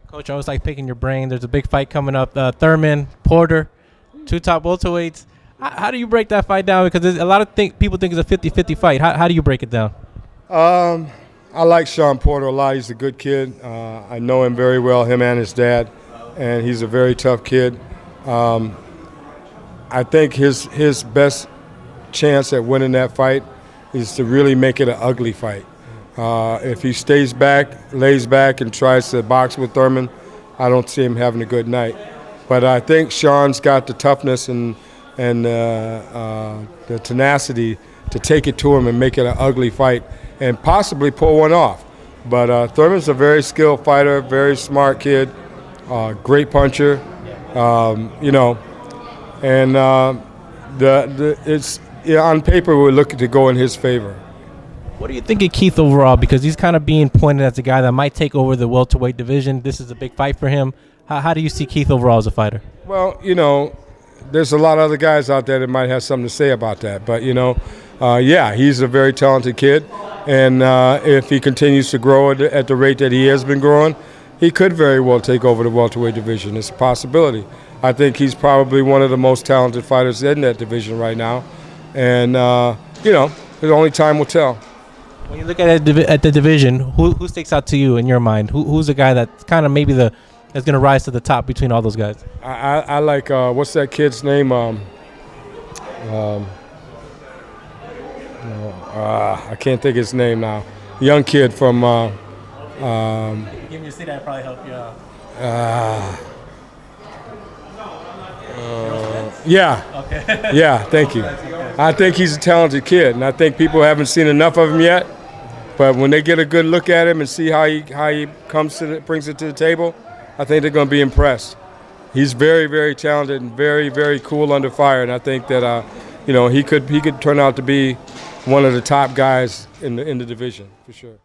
Coach, I always like picking your brain. There's a big fight coming up. Thurman, Porter, two top welterweights. How do you break that fight down? Because there's a lot of people think it's a 50-50 fight. How do you break it down? I like Shawn Porter a lot. He's a good kid. I know him very well, him and his dad, and he's a very tough kid. I think his best chance at winning that fight is to really make it an ugly fight. If he stays back, lays back, and tries to box with Thurman, I don't see him having a good night. But I think Shawn's got the toughness and the tenacity to take it to him and make it an ugly fight and possibly pull one off. But Thurman's a very skilled fighter, very smart kid, great puncher, and it's on paper we're looking to go in his favor. What do you think of Keith overall? Because he's kind of being pointed as a guy that might take over the welterweight division. This is a big fight for him. How do you see Keith overall as a fighter? Well, there's a lot of other guys out there that might have something to say about that. But, yeah, he's a very talented kid. And if he continues to grow at the rate that he has been growing, he could very well take over the welterweight division. It's a possibility. I think he's probably one of the most talented fighters in that division right now. And, only time will tell. When you look at the division, who sticks out to you in your mind? Who's the guy that's kind of maybe that's going to rise to the top between all those guys? I like, what's that kid's name? I can't think of his name now. Young kid from. Give me a seat, I'd probably help you out. Yeah. Okay. Yeah, thank you. I think he's a talented kid, and I think people haven't seen enough of him yet. But when they get a good look at him and see how he brings it to the table, I think they're going to be impressed. He's very, very talented and very, very cool under fire, and I think that he could turn out to be one of the top guys in the division for sure.